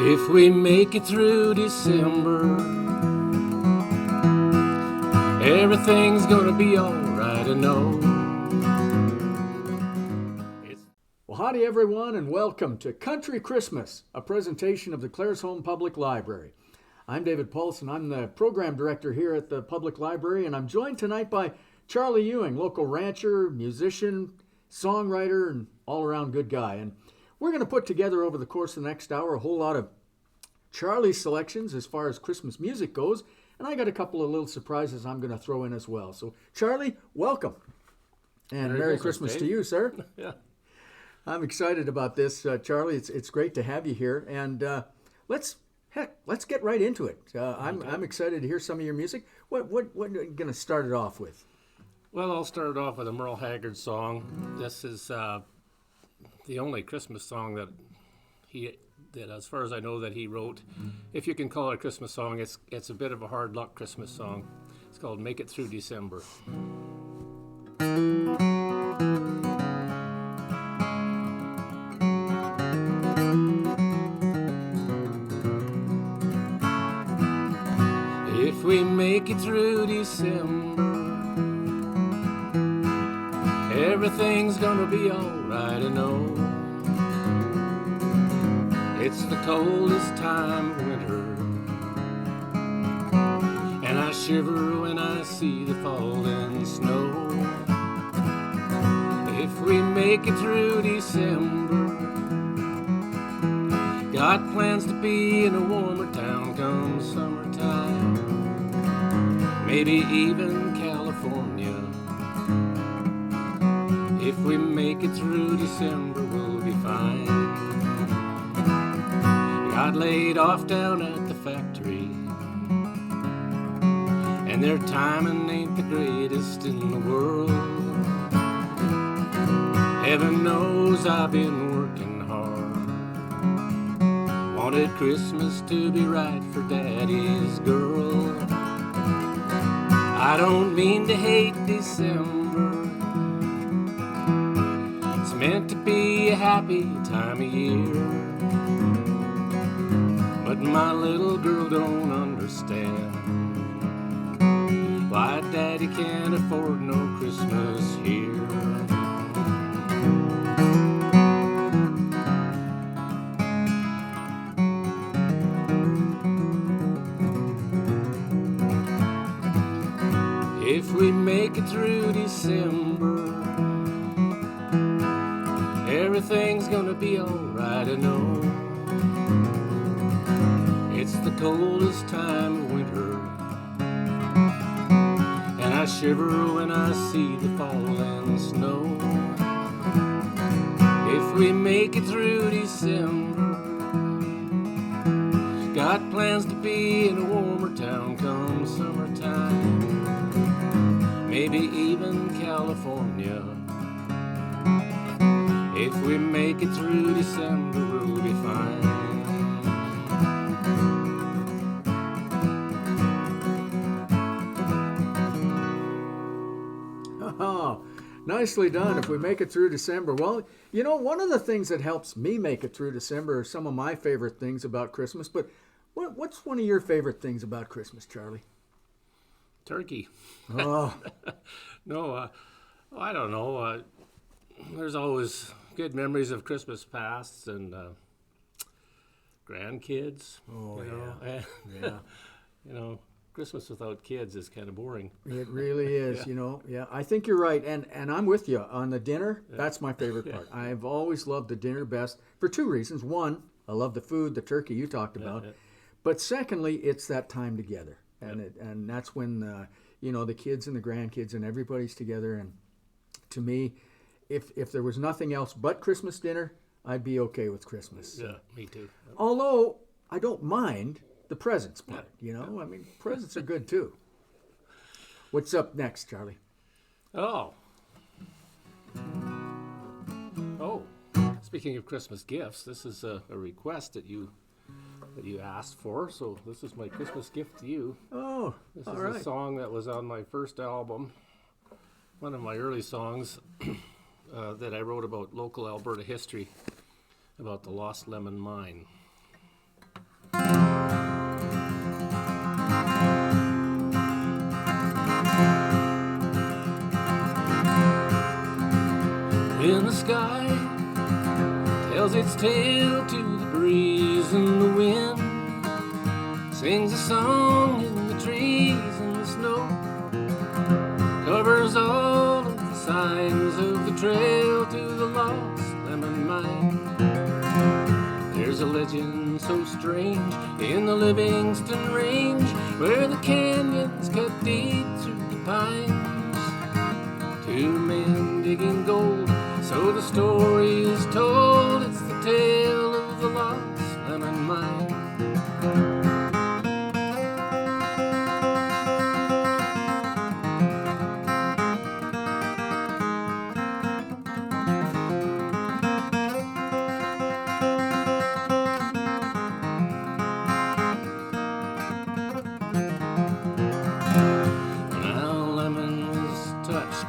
If we make it through December, everything's gonna be alright, I know. Well, howdy everyone, and welcome to Country Christmas, a presentation of the Claresholm Public Library. I'm David Poulsen. I'm the program director here at the Public Library, and I'm joined tonight by Charlie Ewing, local rancher, musician, songwriter, and all-around good guy. And we're going to put together over the course of the next hour a whole lot of Charlie's selections as far as Christmas music goes, and I got a couple of little surprises I'm going to throw in as well. So, Charlie, welcome. And Merry Christmas to you, sir. Yeah. I'm excited about this, Charlie. It's great to have you here, and let's get right into it. I'm excited to hear some of your music. What are you going to start it off with? Well, I'll start it off with a Merle Haggard song. This is the only Christmas song that as far as I know, that he wrote. If you can call it a Christmas song, it's a bit of a hard luck Christmas song. It's called "Make It Through December." If we make it through December, everything's gonna be alright, I know. It's the coldest time of winter, and I shiver when I see the falling snow. If we make it through December, got plans to be in a warmer town come summertime, maybe even California. If we make it through December, we'll be fine. Got laid off down at the factory, and their timing ain't the greatest in the world. Heaven knows I've been working hard, wanted Christmas to be right for Daddy's girl. I don't mean to hate December, it's meant to be a happy time of year. But my little girl don't understand why Daddy can't afford no Christmas here. If we make it through December, everything's gonna be alright, I know. It's the coldest time of winter, and I shiver when I see the falling snow. If we make it through December, got plans to be in a warmer town come summertime, maybe even California. If we make it through December, we'll be fine. Oh, nicely done. If we make it through December. Well, you know, one of the things that helps me make it through December are some of my favorite things about Christmas. But what's one of your favorite things about Christmas, Charlie? Turkey. Oh, No, I don't know. There's always good memories of Christmas pasts and grandkids. oh you know, yeah, and, yeah. you know, Christmas without kids is kind of boring. It really is, Yeah. you know. Yeah, I think you're right. And I'm with you on the dinner. That's my favorite Yeah. part. I've always loved the dinner best for two reasons. One, I love the food, the turkey you talked about. Yeah. But secondly, it's that time together. And that's when, you know, the kids and the grandkids and everybody's together. And to me, if there was nothing else but Christmas dinner, I'd be okay with Christmas. Yeah, me too. Although I don't mind the presents part, you know. I mean, presents are good too. What's up next, Charlie? Oh. Speaking of Christmas gifts, this is a request that you asked for, so this is my Christmas gift to you. Oh, This all is right. a song that was on my first album, one of my early songs that I wrote about local Alberta history, about the Lost Lemon Mine. when the sky tells its tale to the breeze and the wind, sings a song in the trees and the snow, covers all of the signs of the trail to the lost lemon mine. There's a legend so strange in the Livingston Range, where the canyons cut deep through the pines. Two men digging gold, so the story is told. It's the tale of the lost lemon mine.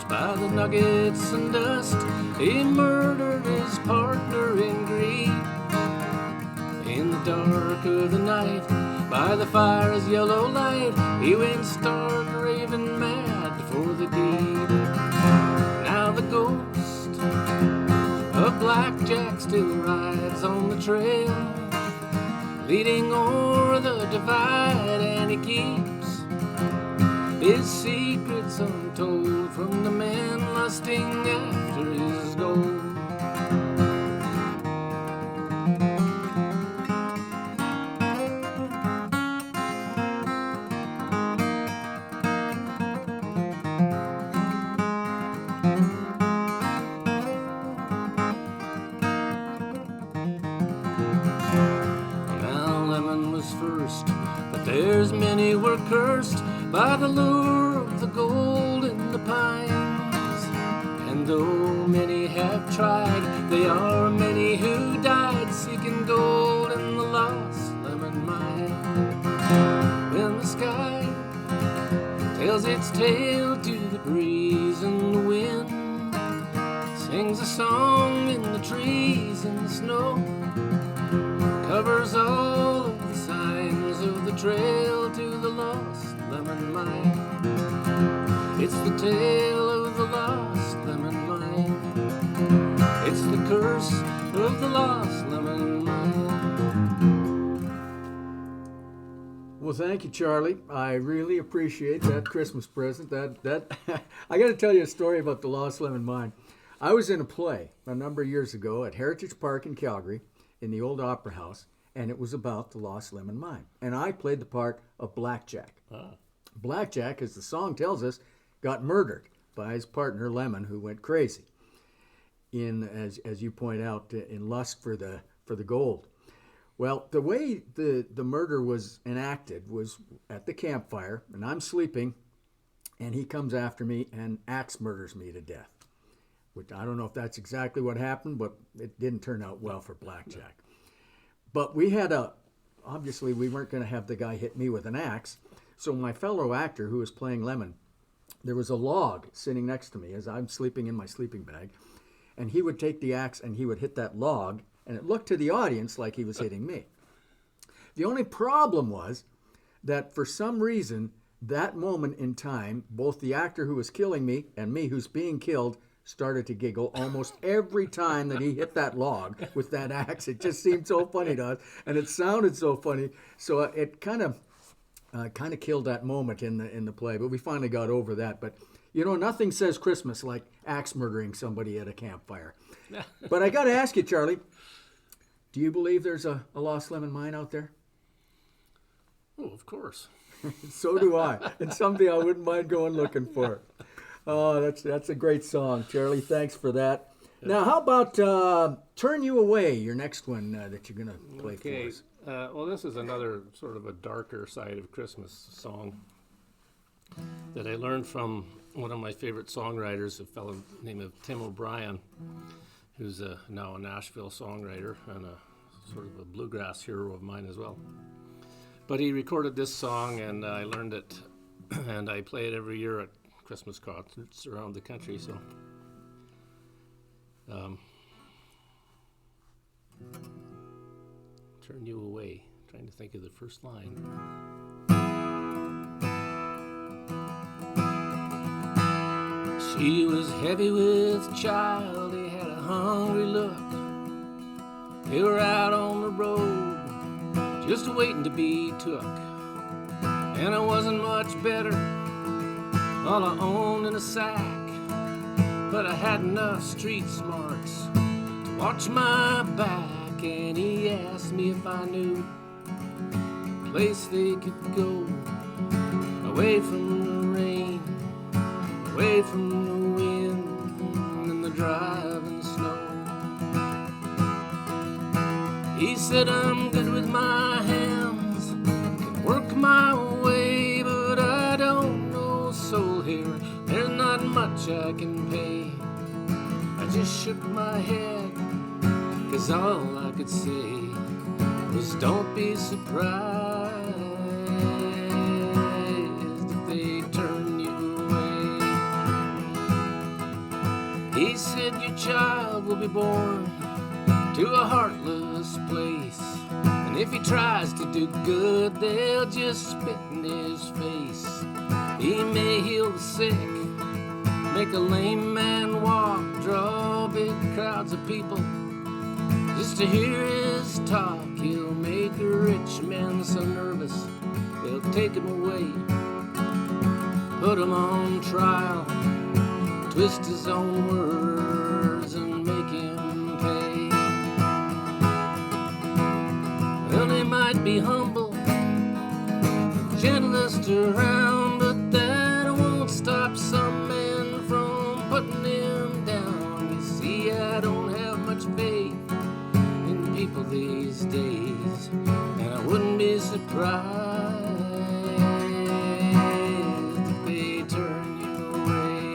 By the nuggets and dust, he murdered his partner in greed. In the dark of the night, by the fire's yellow light, he went stark raving mad for the deed. Now the ghost of Blackjack still rides on the trail, leading o'er the divide, and he keeps his secrets untold from the men lusting after his gold. Now Lemon was first, but there's many were cursed by the lure of the gold in the pines. And though many have tried, there are many who died seeking gold in the lost lemon mine. When the sky tells its tale to the breeze and the wind, sings a song in the trees and the snow, covers all of the signs of the trail to the lost lemon mine. It's the tale of the lost lemon mine. It's the curse of the lost lemon mine. Well, thank you, Charlie. I really appreciate that Christmas present. That I got to tell you a story about the lost lemon mine. I was in a play a number of years ago at Heritage Park in Calgary in the old Opera House, and it was about the lost lemon mine. And I played the part of Blackjack. Blackjack, as the song tells us, got murdered by his partner Lemon, who went crazy as you point out, in lust for the gold. Well, the way the murder was enacted was at the campfire, and I'm sleeping, and he comes after me and axe murders me to death. Which I don't know if that's exactly what happened, but it didn't turn out well for Blackjack. But obviously we weren't going to have the guy hit me with an axe. So my fellow actor who was playing Lemon, there was a log sitting next to me as I'm sleeping in my sleeping bag, and he would take the axe and he would hit that log, and it looked to the audience like he was hitting me. The only problem was that for some reason, that moment in time, both the actor who was killing me and me who's being killed started to giggle almost every time that he hit that log with that axe. It just seemed so funny to us, and it sounded so funny. So it kind of killed that moment in the play. But we finally got over that. But nothing says Christmas like axe murdering somebody at a campfire. But I got to ask you, Charlie, do you believe there's a lost lemon mine out there? Oh, of course. So do I, and someday I wouldn't mind going looking for it. Oh, that's a great song, Charlie. Thanks for that. Yeah. Now, how about Turn You Away, your next one that you're going to play for us? Well, this is another sort of a darker side of Christmas song that I learned from one of my favorite songwriters, a fellow named Tim O'Brien, who's now a Nashville songwriter and a sort of a bluegrass hero of mine as well. But he recorded this song, and I learned it, and I play it every year at Christmas concerts around the country. So Turn You Away, trying to think of the first line. She was heavy with child, he had hungry look. They were out on the road, just waiting to be took. And I wasn't much better, all I owned in a sack. But I had enough street smarts to watch my back. And he asked me if I knew a place they could go, away from the rain, away from the wind and the driving snow. He said, I'm good with my hands, can work my way, but I don't know soul here, there's not much I can pay. I just shook my head, 'cause all I could say was don't be surprised if they turn you away. He said your child will be born to a heartless place, and if he tries to do good, they'll just spit in his face. He may heal the sick, make a lame man walk, draw big crowds of people just to hear his talk. He'll make a rich man so nervous they'll take him away, put him on trial, twist his own words and make him pay. Well, they might be humble, gentlest around, but that won't stop some men from putting him down. You see, I don't have much faith in people these days, and I wouldn't be surprised if they turn you away.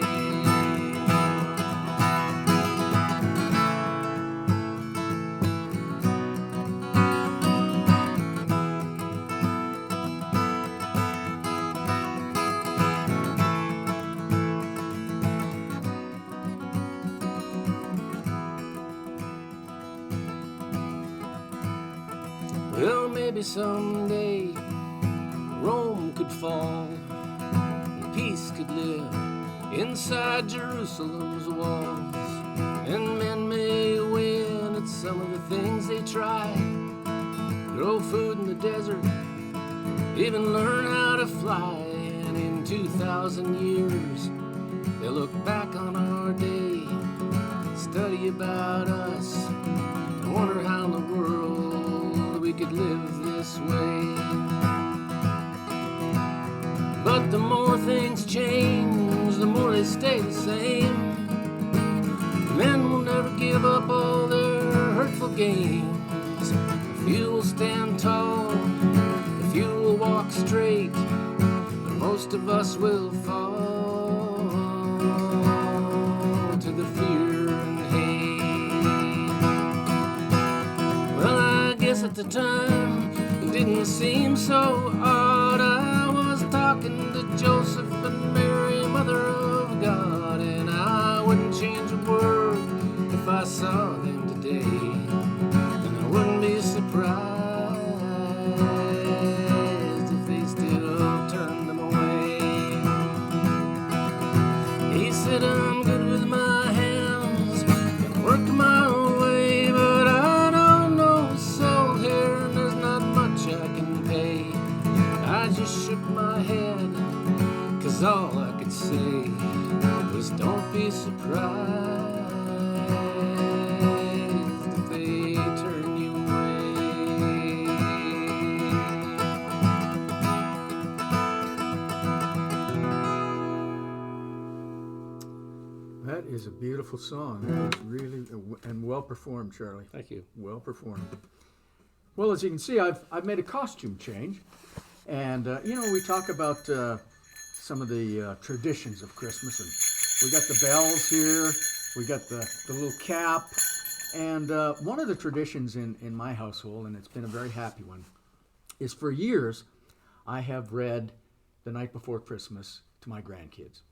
Well, maybe someday Rome could fall and peace could live inside Jerusalem's walls, and men may win at some of the things they try, grow food in the desert, even learn how to fly. And in 2,000 years they'll look back on our day, study about us, and wonder how in the world we could live this way. But the more things change, the more they stay the same. Men will never give up all their hurtful games. A few will stand tall, a few will walk straight, but most of us will fall to the fear and hate. Well, I guess at the time it didn't seem so odd. I was talking to Joseph and Mary, Mother of God, and I wouldn't change a word if I saw them today, and I wouldn't be surprised if they still turned them away. He said, I'm good with my hands, can work my way, but I don't know a soul here, and there's not much I can pay. I just shook my head, 'cause all I could say was don't be surprised if they turn you away. That is a beautiful song. That is really and well performed, Charlie. Thank you. Well performed. Well, as you can see, I've made a costume change, and we talk about some of the traditions of Christmas, and we got the bells here, we got the little cap, and one of the traditions in my household, and it's been a very happy one, is for years I have read The Night Before Christmas to my grandkids.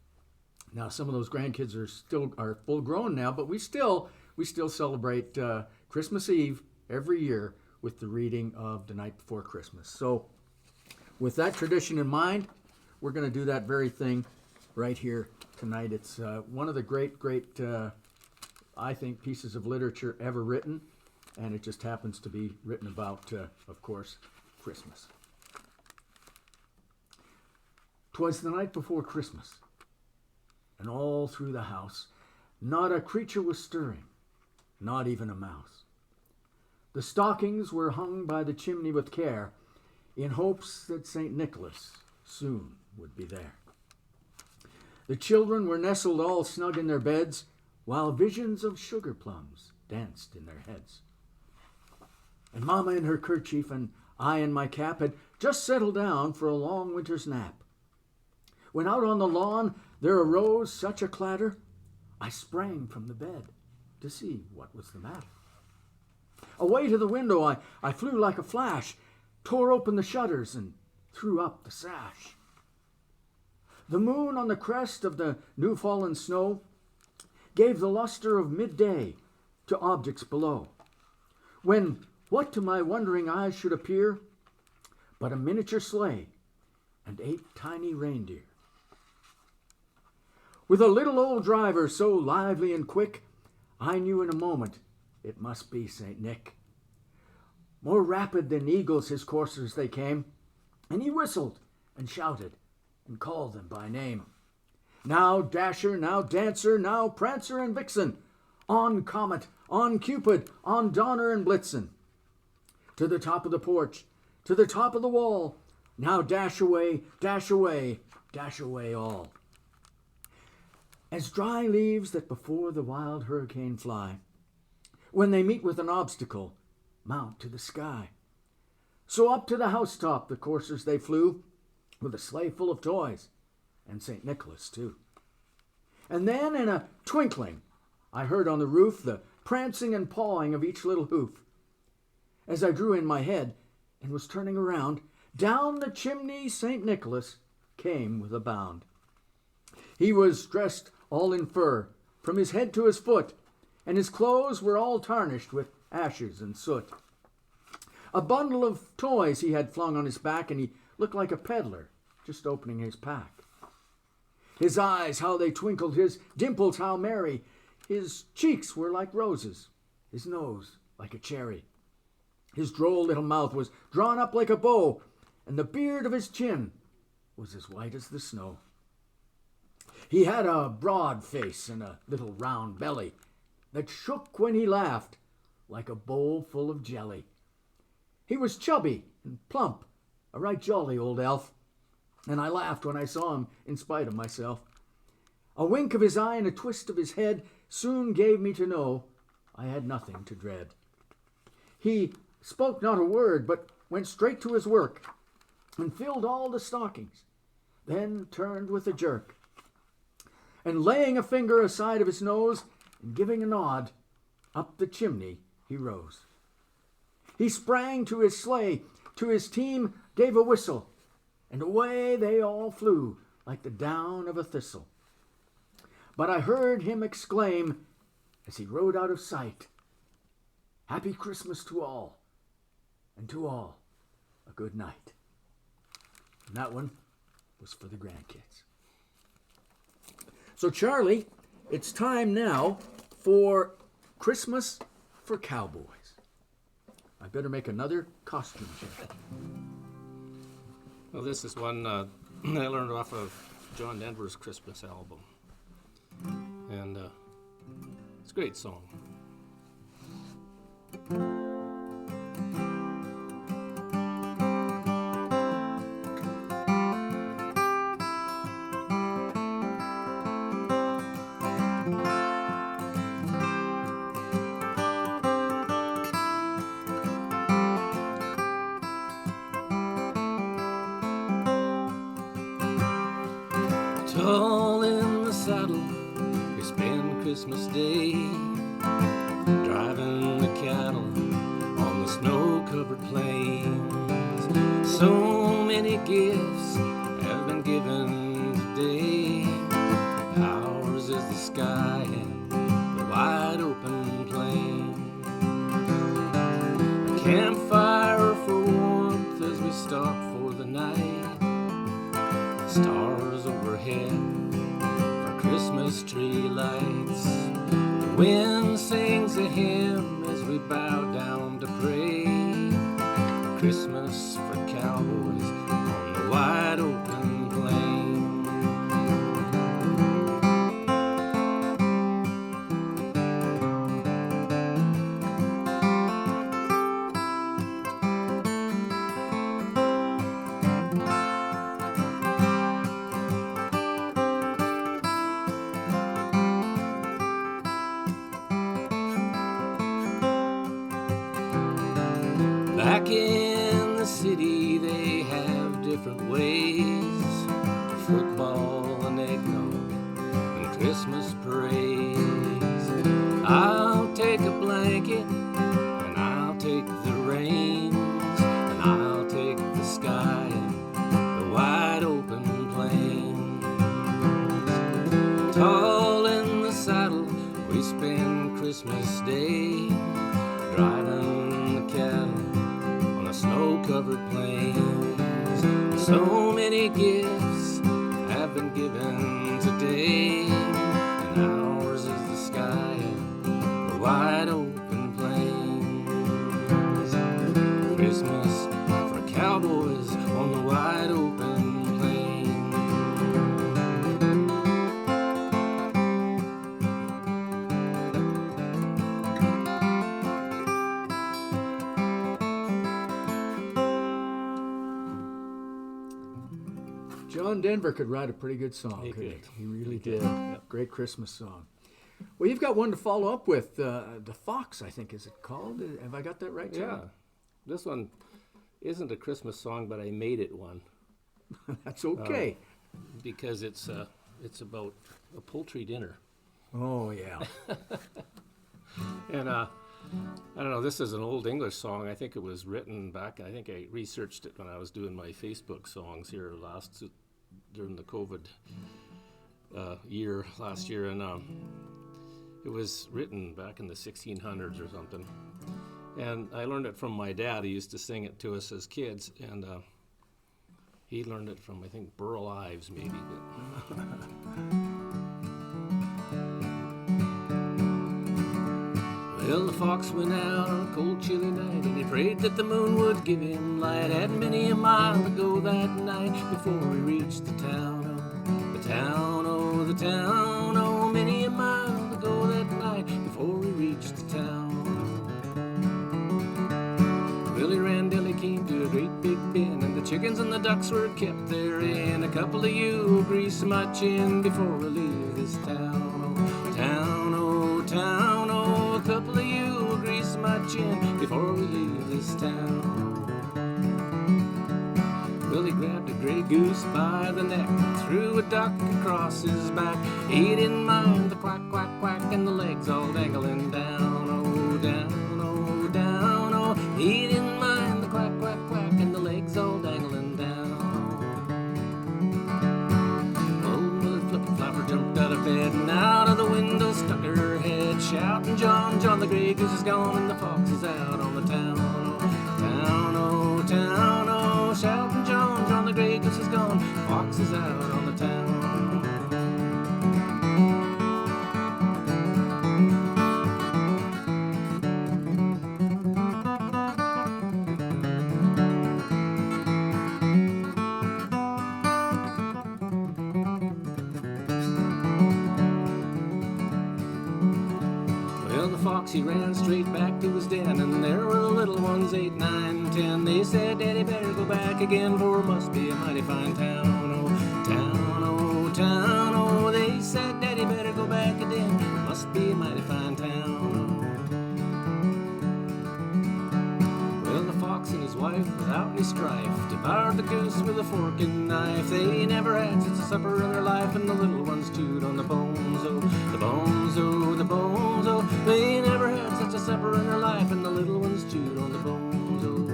Now, some of those grandkids are full grown now, but we still celebrate Christmas Eve every year with the reading of The Night Before Christmas. So, with that tradition in mind, we're going to do that very thing right here tonight. It's one of the great I think, pieces of literature ever written, and it just happens to be written about, of course, Christmas. 'Twas the night before Christmas, and all through the house not a creature was stirring, not even a mouse. The stockings were hung by the chimney with care, in hopes that St. Nicholas soon would be there. The children were nestled all snug in their beds, while visions of sugar plums danced in their heads. And Mama in her kerchief and I in my cap had just settled down for a long winter's nap. When out on the lawn there arose such a clatter, I sprang from the bed to see what was the matter. Away to the window I flew like a flash, tore open the shutters and threw up the sash. The moon on the crest of the new-fallen snow gave the luster of midday to objects below, when what to my wondering eyes should appear but a miniature sleigh and 8 tiny reindeer. With a little old driver so lively and quick, I knew in a moment it must be St. Nick. More rapid than eagles his coursers they came, and he whistled and shouted and called them by name. Now Dasher, now Dancer, now Prancer and Vixen, on Comet, on Cupid, on Donner and Blitzen. To the top of the porch, to the top of the wall, now dash away, dash away, dash away all. As dry leaves that before the wild hurricane fly, when they meet with an obstacle, mount to the sky. So up to the housetop the coursers they flew, with a sleigh full of toys, and St. Nicholas too. And then in a twinkling I heard on the roof the prancing and pawing of each little hoof. As I drew in my head and was turning around, down the chimney St. Nicholas came with a bound. He was dressed all in fur, from his head to his foot, and his clothes were all tarnished with ashes and soot. A bundle of toys he had flung on his back, and he looked like a peddler just opening his pack. His eyes, how they twinkled, his dimples, how merry. His cheeks were like roses, his nose like a cherry. His droll little mouth was drawn up like a bow, and the beard of his chin was as white as the snow. He had a broad face and a little round belly that shook when he laughed like a bowl full of jelly. He was chubby and plump, a right jolly old elf, and I laughed when I saw him in spite of myself. A wink of his eye and a twist of his head soon gave me to know I had nothing to dread. He spoke not a word, but went straight to his work and filled all the stockings, then turned with a jerk, and laying a finger aside of his nose and giving a nod, up the chimney he rose. He sprang to his sleigh, to his team gave a whistle, and away they all flew like the down of a thistle. But I heard him exclaim as he rode out of sight, "Happy Christmas to all, and to all a good night." And that one was for the grandkids. So Charlie, it's time now for Christmas for Cowboys. I better make another costume check. Well, this is one I learned off of John Denver's Christmas album. And it's a great song. Tall in the saddle, we spend Christmas Day, driving the cattle on the snow-covered plains. So many gifts have been given today. Ours is the sky and the wide open plain. A campfire for warmth as we stop for the night. Stars overhead, our Christmas tree lights. The wind sings a hymn as we bow down to pray. Christmas for cowboys on the wide open plain. Back in the city they have different ways. Football and eggnog and Christmas parades. I'll take a blanket and I'll take the reins, and I'll take the sky and the wide open plains. Tall in the saddle we spend Christmas Day, driving the cattle snow-covered plains. So many gifts have been given today, and ours is the sky and the wide open plains. Christmas for cowboys on the wide open plains. John Denver could write a pretty good song. He couldn't could. He really did. Yep. Great Christmas song. Well, you've got one to follow up with. The Fox, I think, is it called? Have I got that right, John? Yeah. This one isn't a Christmas song, but I made it one That's okay. because it's about a poultry dinner. Oh, yeah. And I don't know, this is an old English song. I think it was written back, I think I researched it when I was doing my Facebook songs here during the COVID last year. And it was written back in the 1600s or something. And I learned it from my dad. He used to sing it to us as kids. And he learned it from, I think, Burl Ives maybe. But well, the fox went out on a cold, chilly night, and he prayed that the moon would give him light. Had many a mile to go that night before he reached the town. Oh, the town, oh, the town, oh, many a mile to go that night before he reached the town. Well, he ran till he came to a great big bin, and the chickens and the ducks were kept therein. A couple of you will grease my chin before we leave this town. Oh, town, oh, town, oh, a couple of you will grease my chin before we leave this town. Well, he grabbed a gray goose by the neck, threw a duck across his back. He didn't mind the quack, quack, quack, and the legs all dangling down. Oh, down, oh, down, oh. He didn't mind the quack, quack, quack, and the legs all dangling down. Old Mother Flipper Flopper jumped out of bed and out of the window stuck her head, shouting, John, John, the gray goose is gone and the fox is out on the town. Oh, town, oh, town, oh, shouting, John, John, the gray goose is gone, fox is out on the town. He ran straight back to his den, and there were the little ones, 8, 9, 10. They said, Daddy, better go back again, for it must be a mighty fine town. Oh, town, oh, town, oh. They said, Daddy, better go back again, must be a mighty fine town. Well, the fox and his wife, without any strife, devoured the goose with a fork and knife. They never had such a supper in their life, and the little ones chewed on the bones, oh, the bones, oh, the bones, oh. They never had such a supper in their life, and the little ones chewed on the bones, oh.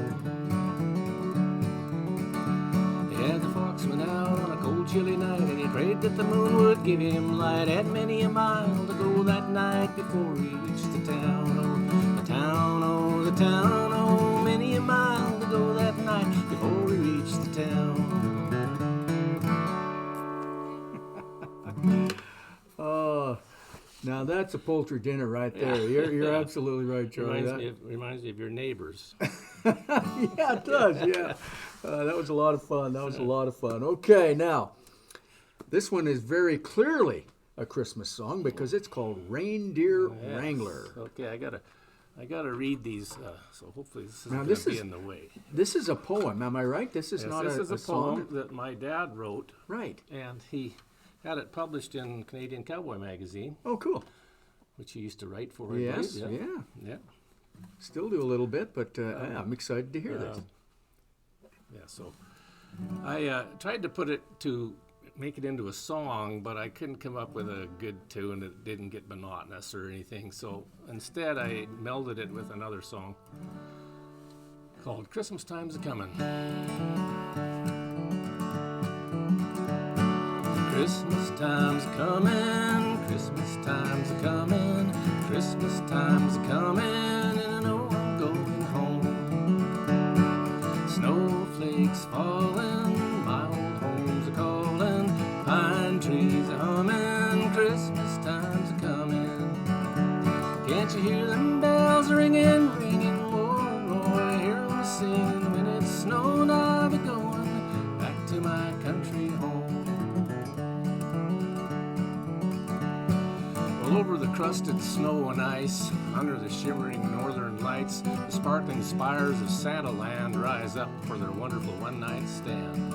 Yeah, the fox went out on a cold, chilly night, and he prayed that the moon would give him light. Had many a mile to go that night before he reached the town. Oh, the town, oh, the town, oh, many a mile to go that night before he reached the town. Now that's a poultry dinner right there. You're absolutely right, Charlie. Reminds me of your neighbors. Yeah, it does. Yeah, that was a lot of fun. Okay, now this one is very clearly a Christmas song because it's called Reindeer Yes. Wrangler. Okay, I gotta read these. So hopefully this Now, isn't this gonna be is- in the way. This is a poem, am I right? This is Yes, not this a, is a song. poem that my dad wrote, Right. and he had it published in Canadian Cowboy magazine, Oh, cool. which he used to write for. I Yes, believe. yeah. Yeah. Still do a little bit, but yeah, I'm excited to hear this. Yeah, so I tried to put it to make it into a song, but I couldn't come up with a good tune that didn't get monotonous or anything. So instead, I melded it with another song called Christmas Time's A-Comin'. Christmas time's a-comin', Christmas time's a-comin', Christmas time's a-comin', and I know I'm going home. Snowflakes falling, my old home's a-callin', pine trees a-hummin', Christmas time's a-comin'. Can't you hear them bells ringing, ringing, roar, roar, hear them singing, when it's snowing I'll be going back to my country home. All over the crusted snow and ice, under the shimmering northern lights, the sparkling spires of Santa Land rise up for their wonderful one-night stand.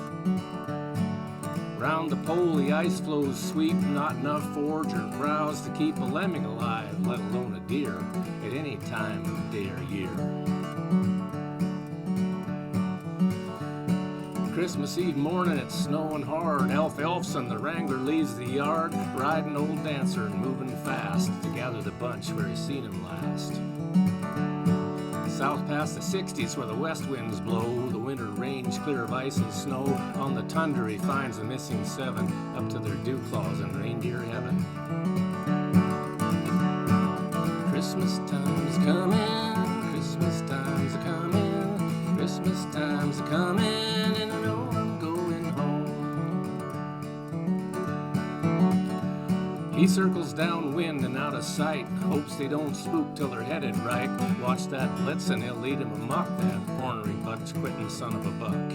Round the pole the ice floes sweep, not enough forage or browse to keep a lemming alive, let alone a deer, at any time of day or year. Christmas Eve morning, it's snowing hard. Elf Elfson, the wrangler, leaves the yard, riding old Dancer and moving fast to gather the bunch where he seen him last. South past the 60s where the west winds blow, the winter range clear of ice and snow. On the tundra he finds the missing seven, up to their dew claws in reindeer heaven. Christmas time's comin', Christmas time's a-comin', Christmas time's a-comin', and I know I'm going home. He circles downwind and out of sight, hopes they don't spook till they're headed right. Watch that Blitzen, he'll lead him amok, that ornery bunch-quitting son of a buck.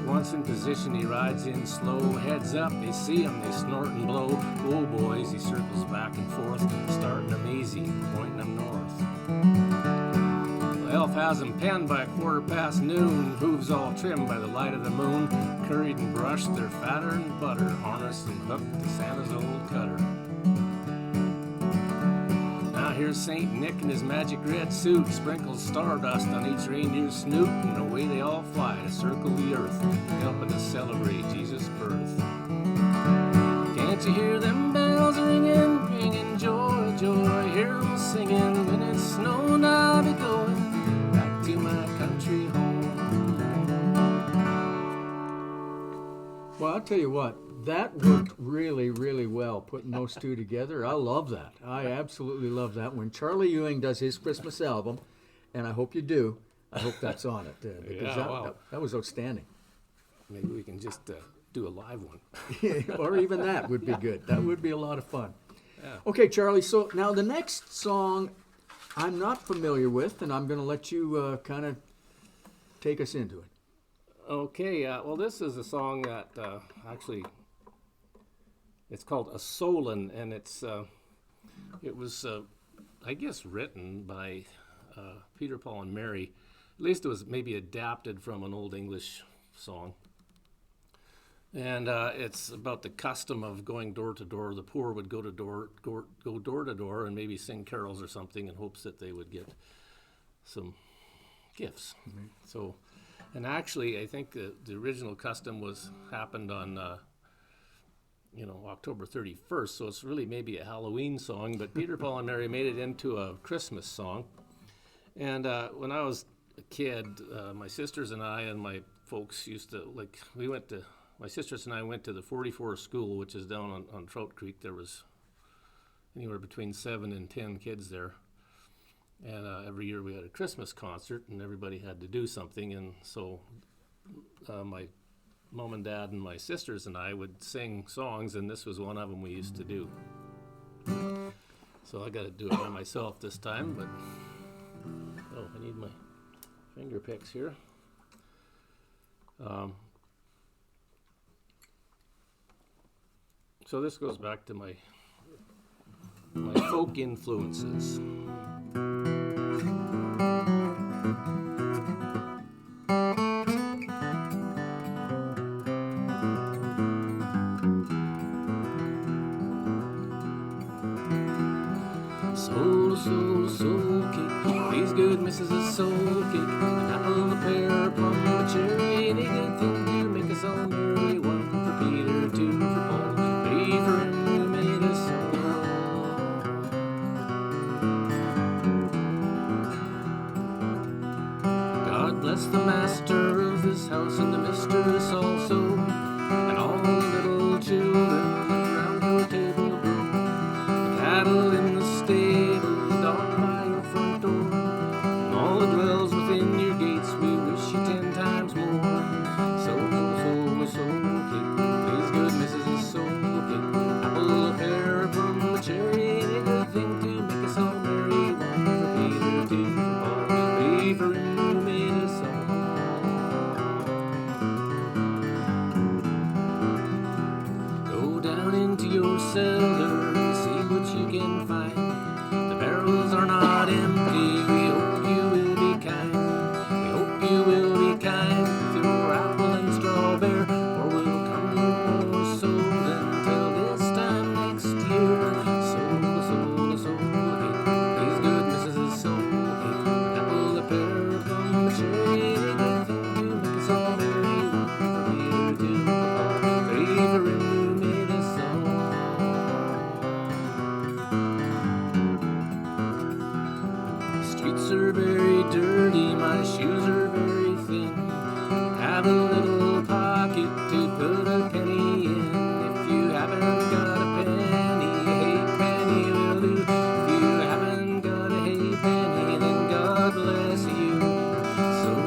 Once in position, he rides in slow, heads up, they see him, they snort and blow. Whoa, boys, he circles back and forth, starting them easy, pointing them north. The elf has him penned by noon, hooves all trimmed by the light of the moon. Curried and brushed, they're fatter than butter, harnessed and hooked to Santa's old cutter. Now here's Saint Nick in his magic red suit, sprinkles stardust on each reindeer's snoot, and away they all fly to circle the earth, helping to celebrate Jesus' birth. Can't you hear them bells ringing, ringing, joy, joy, hear them singing, when it's snowing I'll be going back to my country home. Well, I'll tell you what, that worked really, really well, putting those two together. I love that. I absolutely love that. When Charlie Ewing does his Christmas album, and I hope you do, I hope that's on it. Because Yeah, wow. that was outstanding. Maybe we can just do a live one. Or even that would be good. That would be a lot of fun. Yeah. Okay, Charlie, so now the next song I'm not familiar with, and I'm going to let you kind of take us into it. Okay, well, this is a song that actually, it's called A Solon, and it was, I guess, written by Peter, Paul, and Mary. At least it was maybe adapted from an Old English song. And it's about the custom of going door to door. The poor would go door to door and maybe sing carols or something in hopes that they would get some gifts. Mm-hmm. So, and actually, I think the original custom happened on October 31st. So it's really maybe a Halloween song. But Peter, Paul, and Mary made it into a Christmas song. And when I was a kid, my sisters and I and my folks used to my sisters and I went to the 44 school, which is down on Trout Creek. There was anywhere between 7 and 10 kids there. And every year we had a Christmas concert, and everybody had to do something. And so my mom and dad and my sisters and I would sing songs, and this was one of them we used to do. So I got to do it by myself this time, but I need my finger picks here. So this goes back to my folk influences. Soul cake, please good missus a soul cake, an apple, a pear, a plum, a cherry, any good thing to make us all merry. One for Peter, two for Paul, three for him who made us all. God bless the master of this house and the mistress also, and all the little children around your table grow. The cattle in the stable, by your front door, and all that dwells within your gates, we wish you 10 times more. Soul cake, please good missus soul cake, apple, a pear, a plum, a cherry, any good thing to make us all merry. One for Peter, two for Paul, three for him who made us all. Go down into your cellar and see what you can find. Barrels are not empty, we hope you will be kind. We hope you will be kind with your apple and strawberry, or we'll come more sold until this time next year. Soul cake, please good missus soul cake, apple, a pear, a plum, a cherry, any good thing to make us all merry. One for Peter, two for Paul, three for him who made us all. Streets are very dirty, my shoes are very thin. Have a little pocket to put a penny in. If you haven't got a penny, a halfpenny will do. If you haven't got a halfpenny, then God bless you. Soul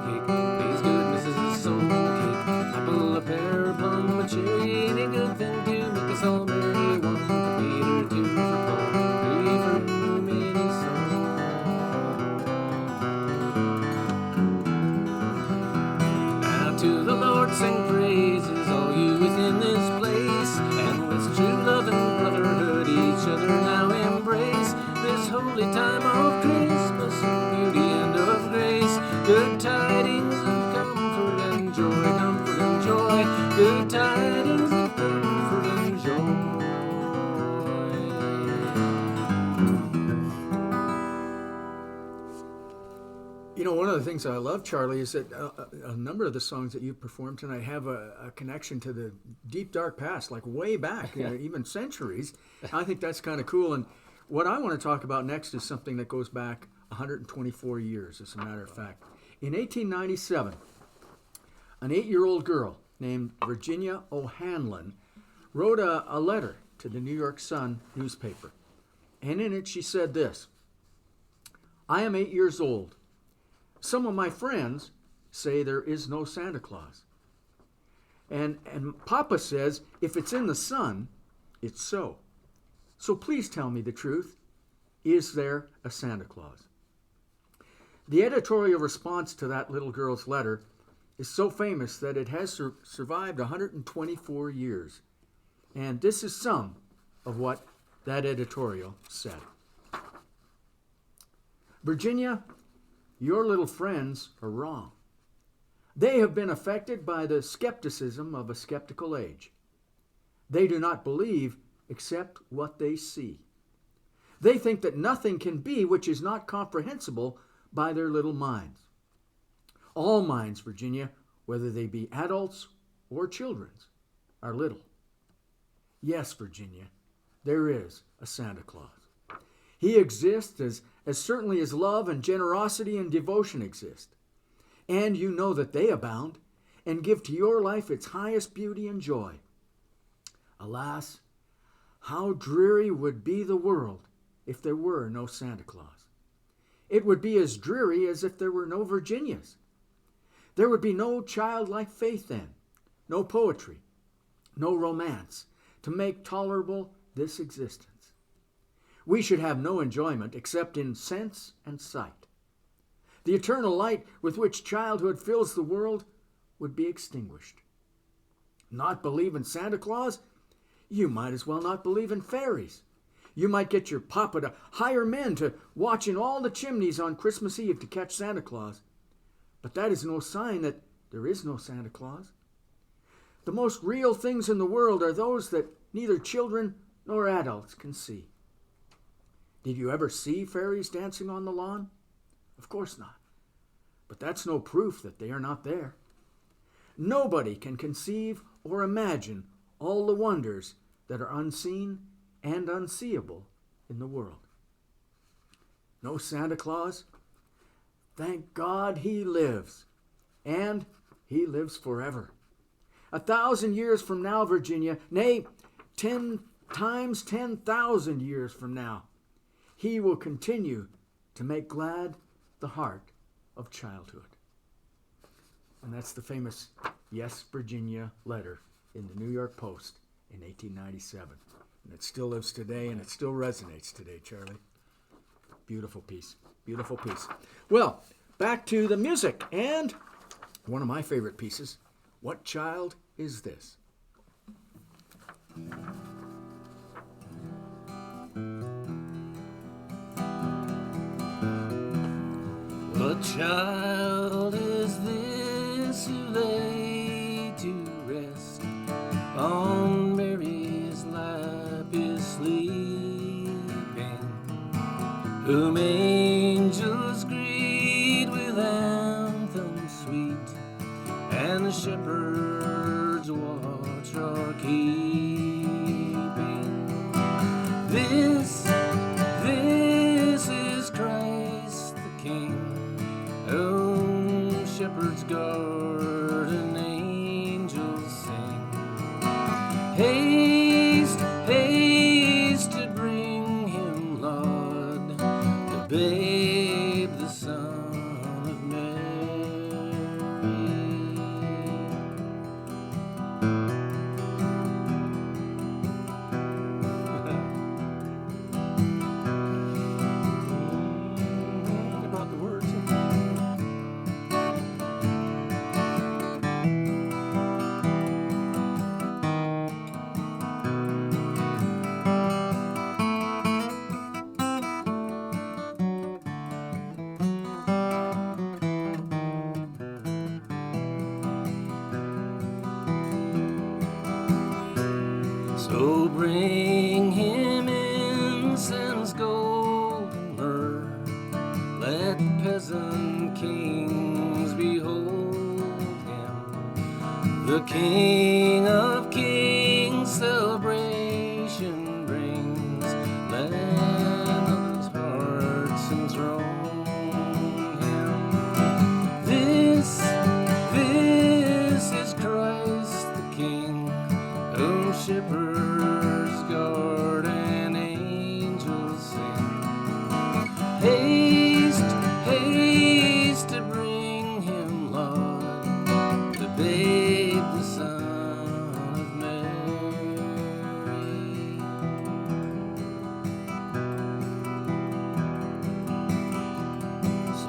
cake, please good missus soul cake, apple, a pear, a plum, a cherry, any good thing to make us all merry. One for Peter, two for Paul, three for him who made us all. Now to the Lord sing praises, all you within this place, and with true love and brotherhood each other now embrace this holy time of Christmas, of beauty and of grace. Good tidings of comfort and joy, comfort and joy. Good tidings of comfort and joy. You know, one of the things I love, Charlie, is that a number of the songs that you performed tonight have a connection to the deep, dark past, like way back, even centuries. I think that's kind of cool. And what I want to talk about next is something that goes back 124 years, as a matter of fact. In 1897, an 8-year-old girl named Virginia O'Hanlon wrote a letter to the New York Sun newspaper. And in it she said this: I am 8 years old. Some of my friends say there is no Santa Claus. And Papa says if it's in the sun, it's so. So please tell me the truth. Is there a Santa Claus? The editorial response to that little girl's letter is so famous that it has survived 124 years. And this is some of what that editorial said. Virginia, your little friends are wrong. They have been affected by the skepticism of a skeptical age. They do not believe except what they see. They think that nothing can be which is not comprehensible by their little minds. All minds, Virginia, whether they be adults or children's, are little. Yes, Virginia, there is a Santa Claus. He exists as certainly as love and generosity and devotion exist. And you know that they abound and give to your life its highest beauty and joy. Alas, how dreary would be the world if there were no Santa Claus. It would be as dreary as if there were no Virginias. There would be no childlike faith then, no poetry, no romance to make tolerable this existence. We should have no enjoyment except in sense and sight. The eternal light with which childhood fills the world would be extinguished. Not believe in Santa Claus? You might as well not believe in fairies. You might get your papa to hire men to watch in all the chimneys on Christmas Eve to catch Santa Claus. But that is no sign that there is no Santa Claus. The most real things in the world are those that neither children nor adults can see. Did you ever see fairies dancing on the lawn? Of course not. But that's no proof that they are not there. Nobody can conceive or imagine all the wonders that are unseen and unseeable in the world. No Santa Claus? Thank God he lives, and he lives forever. 1,000 years from now, Virginia, nay, 10 times 10,000 years from now, he will continue to make glad the heart of childhood. And that's the famous Yes, Virginia letter in the New York Post in 1897. And it still lives today, and it still resonates today, Charlie. Beautiful piece. Beautiful piece. Well, back to the music, and one of my favorite pieces, What Child Is This? What child is this who lay to rest on Mary's lap is sleeping, whom angels greet with anthems sweet, and the shepherds watch are keeping? This is Christ the King, whom shepherds guard and angels sing. Haste, haste to bring him, Lord, the babe, the Son of Mary. I brought the words. So bring him incense, gold, and myrrh. Let peasant kings behold him. The King of Kings celebration brings. Let others' hearts enthrone him. This is Christ the King, whom shepherds guard and angels sing. Haste, haste to bring him, Lord, the babe, the Son of Mary.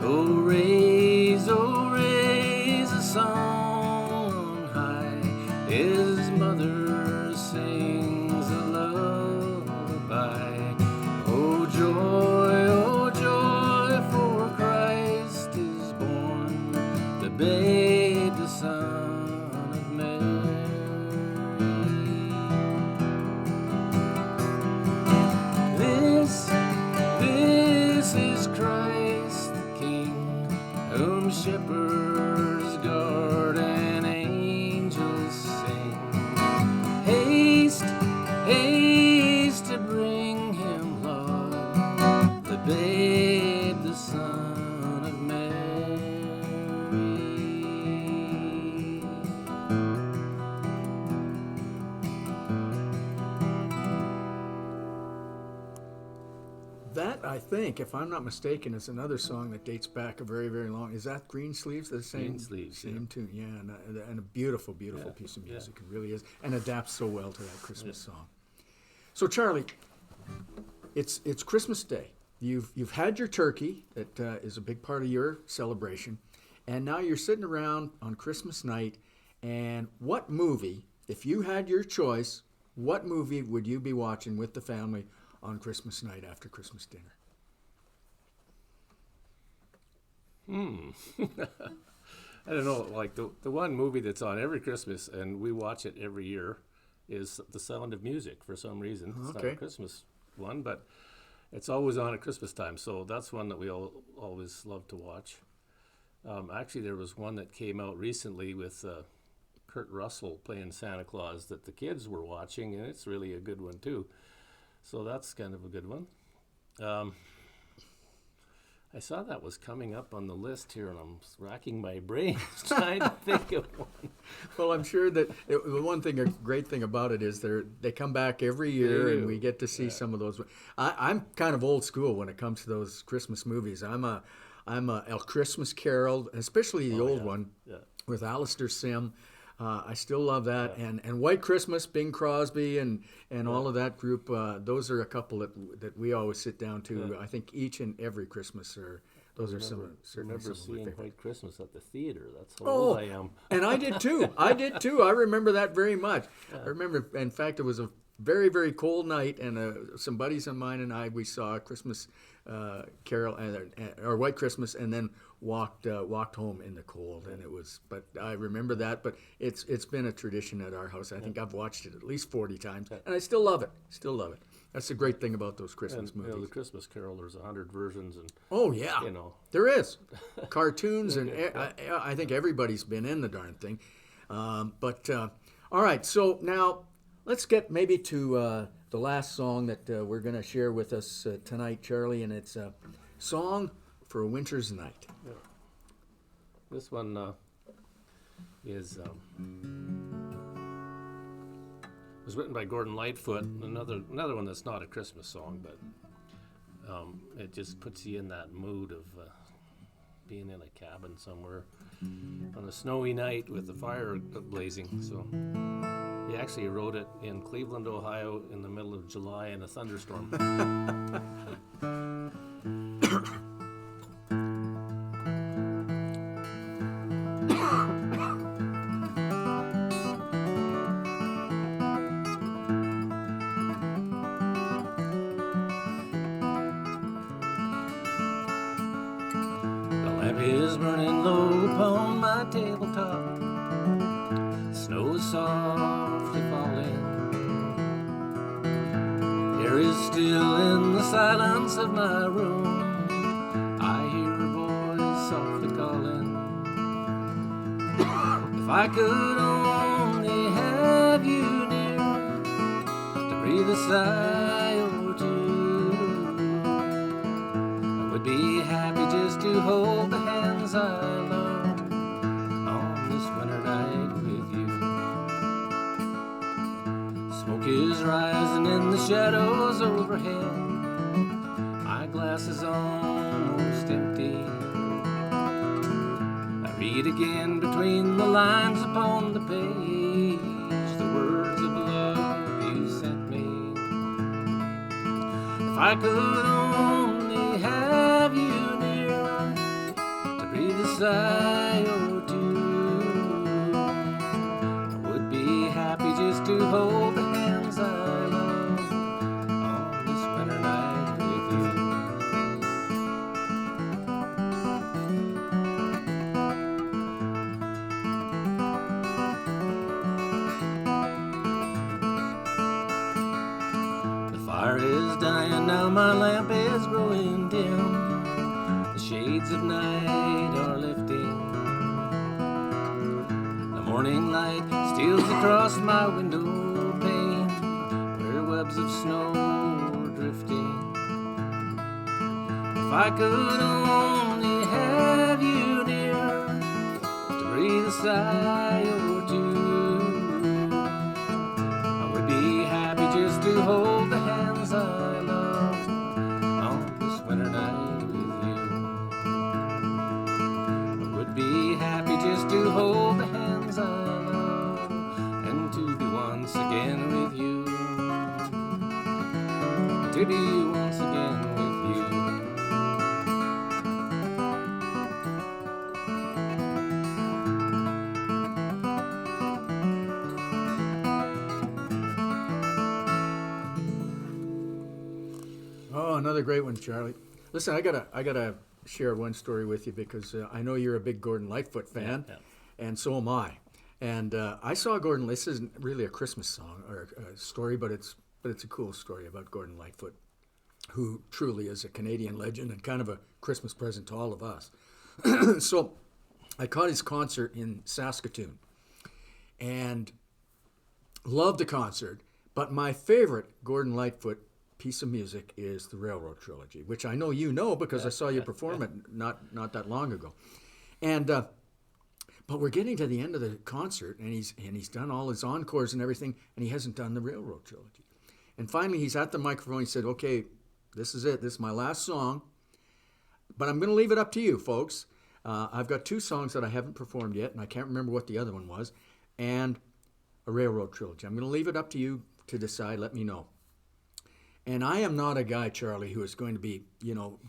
So raise, oh raise a song on high. His mother sings a lullaby. Oh joy, for Christ is born, the babe, the Son of Mary. This is Christ the King, whom shepherds guard and angels sing. Haste, haste to bring him, Lord, the babe, the Son of Mary. That, I think, if I'm not mistaken, is another song that dates back a very, very long. Is that Green Sleeves? The same, Green Sleeves, same yeah. tune, yeah, and a beautiful, beautiful piece of music. It really is, and adapts so well to that Christmas song. So Charlie, it's Christmas Day. You've had your turkey that is a big part of your celebration, and now you're sitting around on Christmas night. And what movie, if you had your choice, what movie would you be watching with the family on Christmas night after Christmas dinner? I don't know, like the one movie that's on every Christmas, and we watch it every year, is The Sound of Music for some reason. It's not a Christmas one, but it's always on at Christmas time, so that's one that we always love to watch. Actually, there was one that came out recently with Kurt Russell playing Santa Claus that the kids were watching, and it's really a good one too. So that's kind of a good one. I saw that was coming up on the list here, and I'm racking my brains trying to think of one. Well, I'm sure that a great thing about it is they come back every year, and we get to see some of those. I'm kind of old school when it comes to those Christmas movies. I'm a El Christmas Carol, especially the old one with Alistair Sim. I still love that, and White Christmas, Bing Crosby, and all of that group. Those are a couple that we always sit down to. I think each and every Christmas those are some. I remember seeing White Christmas at the theater. That's how old I am. And I did too. I remember that very much. I remember, in fact, it was a very, very cold night, and some buddies of mine and we saw a Christmas Carol or White Christmas, and then walked home in the cold, and it was. But I remember that. But it's been a tradition at our house. I think I've watched it at least 40 times, and I still love it. That's the great thing about those Christmas movies. The Christmas Carol, there's 100 versions, and there is cartoons, and I think everybody's been in the darn thing. All right, so now let's get maybe to the last song that we're going to share with us tonight, Charlie, and it's a song for a winter's night. Yeah. This one is was written by Gordon Lightfoot. Another one that's not a Christmas song, but it just puts you in that mood of being in a cabin somewhere on a snowy night with the fire blazing. So he actually wrote it in Cleveland, Ohio, in the middle of July in a thunderstorm. Is burning low upon my tabletop. Snow is softly falling. Air is still in the silence of my room. I hear a voice softly calling. If I could only have you near to breathe a sigh or two, I would be happy just to hold the hands I love on this winter night with you. Smoke is rising in the shadows overhead. My glass is almost empty. I read again between the lines upon the page the words of love you sent me. If I could only have you near to breathe a sigh or two, I would be happy just to hold the hands I love on this winter night with you. The fire is dying now, my lamp is growing dim. The shades of night are lifting. The morning light steals across my window pane, where webs of snow are drifting. If I could only have you near to breathe a sigh or two, I would be happy just to hold the hands I love on this winter night with you. I would be happy just to hold the hands I love and to be once again with you. to be once again with you. Oh, another great one, Charlie. Listen, I gotta share one story with you because I know you're a big Gordon Lightfoot fan, and so am I. And I saw Gordon. This isn't really a Christmas song or a story, but it's a cool story about Gordon Lightfoot, who truly is a Canadian legend and kind of a Christmas present to all of us. So I caught his concert in Saskatoon and loved the concert. But my favorite Gordon Lightfoot piece of music is the Railroad Trilogy, which I know you know because I saw you perform it not that long ago. And but we're getting to the end of the concert, and he's done all his encores and everything, and he hasn't done the Railroad Trilogy. And finally, he's at the microphone. He said, "Okay, this is it. This is my last song, but I'm going to leave it up to you, folks. I've got 2 songs that I haven't performed yet, and I can't remember what the other one was, and a Railroad Trilogy. I'm going to leave it up to you to decide. Let me know." And I am not a guy, Charlie, who is going to be,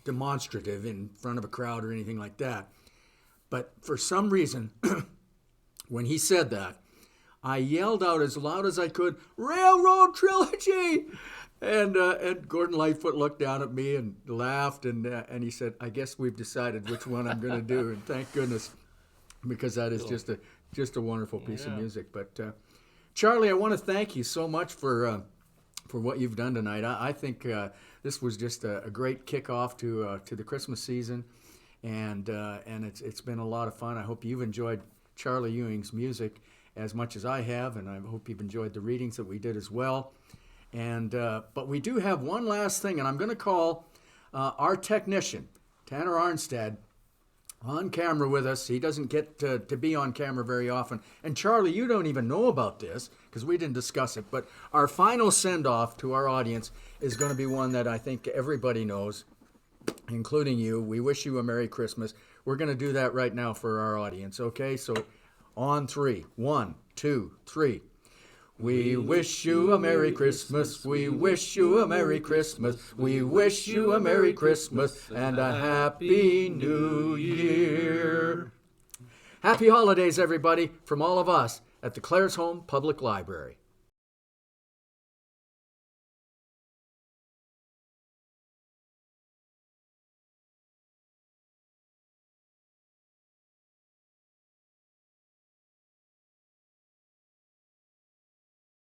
demonstrative in front of a crowd or anything like that. But for some reason, when he said that, I yelled out as loud as I could, "Railroad Trilogy!" And Gordon Lightfoot looked down at me and laughed, and he said, "I guess we've decided which one I'm going to do." And thank goodness, because that is just a wonderful piece of music. But Charlie, I want to thank you so much for what you've done tonight. I think this was just a great kickoff to the Christmas season, and it's been a lot of fun. I hope you've enjoyed Charlie Ewing's music as much as I have, and I hope you've enjoyed the readings that we did as well. And but we do have one last thing, and I'm going to call our technician, Tanner Arnstad, on camera with us. He doesn't get to be on camera very often. And Charlie, you don't even know about this because we didn't discuss it, but our final send-off to our audience is going to be one that I think everybody knows, including you. We wish you a Merry Christmas. We're going to do that right now for our audience, okay? So on 3. 1, 2, 3. We wish you a Merry Christmas, we wish you a Merry Christmas, we wish you a Merry Christmas and a Happy New Year. Happy holidays, everybody, from all of us at the Claresholm Public Library.